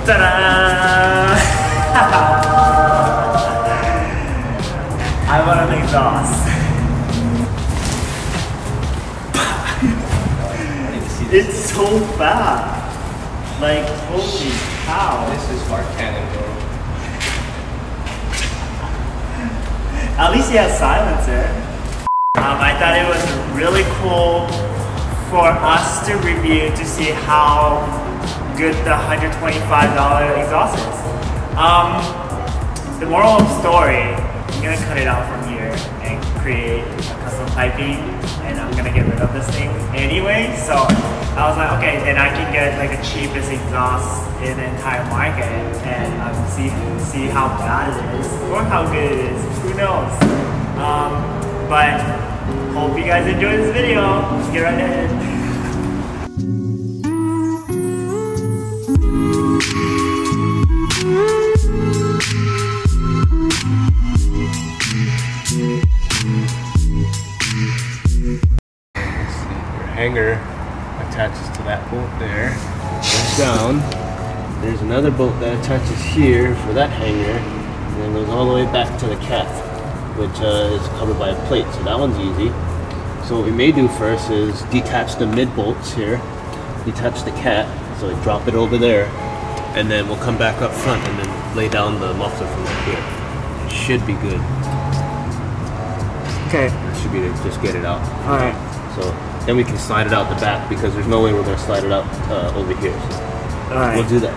Ta-da! I want an exhaust. It's so fast. Like, holy cow. This is Mark Cannon, bro. At least he has silencer. I thought it was really cool for us to review to see how good the $125 exhaust is. The moral of the story, I'm gonna cut it out from here and create a custom piping, and I'm gonna get rid of this thing anyway. So I was like, okay, then I can get like the cheapest exhaust in the entire market, and see how bad it is or how good it is. Who knows? But hope you guys enjoy this video. Let's get right ahead. Hanger attaches to that bolt there, goes down. There's another bolt that attaches here for that hanger, and then goes all the way back to the cat, which is covered by a plate, so that one's easy. So what we may do first is detach the mid bolts here, detach the cat, so we drop it over there, and then we'll come back up front and then lay down the muffler from up here. It should be good. Okay. That should be to just get it out. Alright. So then we can slide it out the back, because there's no way we're going to slide it out over here. So Alright. we'll do that.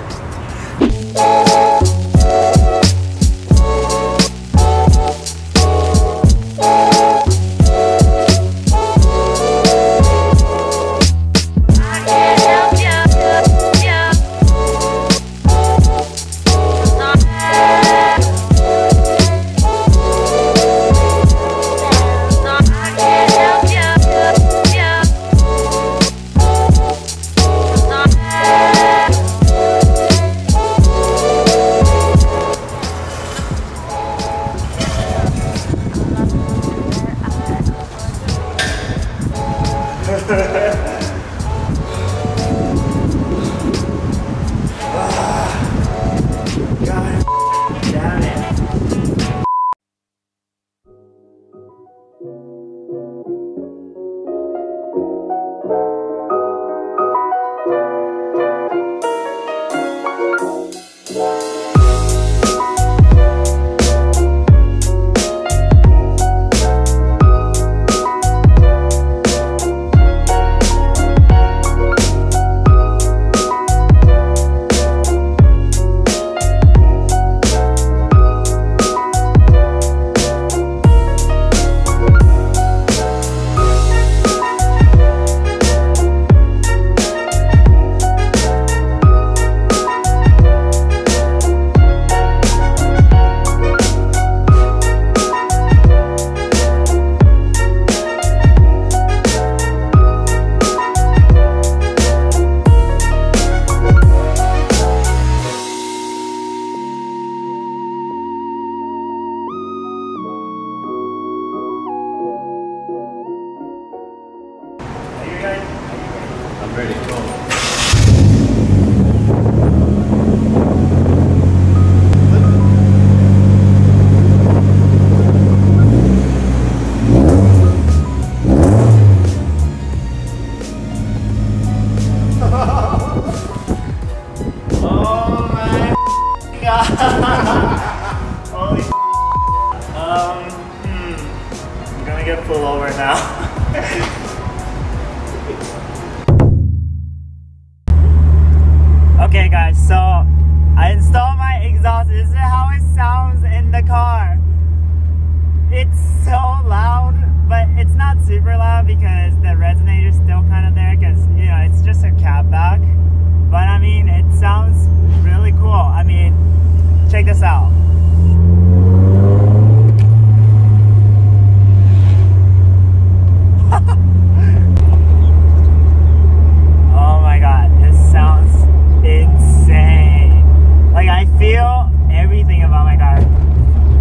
I'm ready to go. Oh my god! Holy I'm gonna get pulled over now. Okay guys, so I installed my exhaust. This is how it sounds in the car. It's so loud, but it's not super loud because the resonator is still kind of there, because you know it's just a cab back. But I mean, it sounds really cool. I mean, check this out. Oh my god, this sounds insane. Like, I feel everything about my car.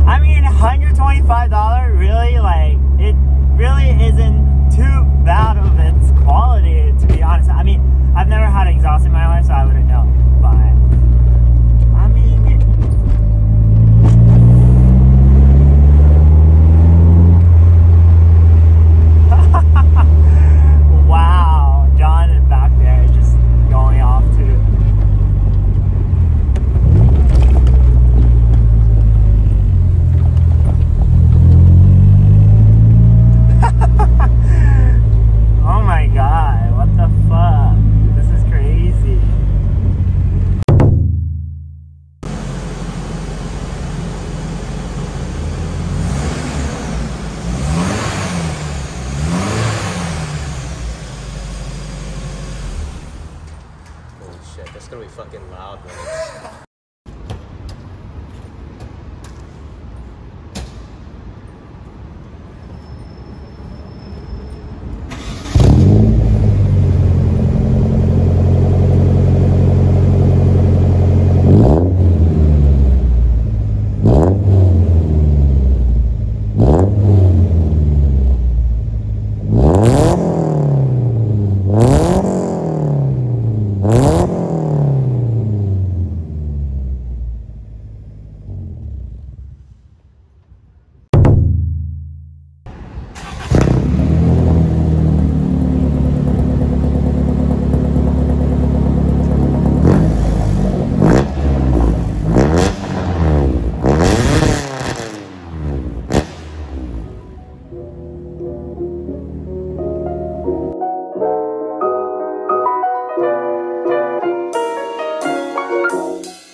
I mean, $125, really, like, it really isn't too bad of its quality, to be honest. I mean, I've never had an exhaust in my life, so I wouldn't know, but fucking loud when it's...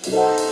Yeah.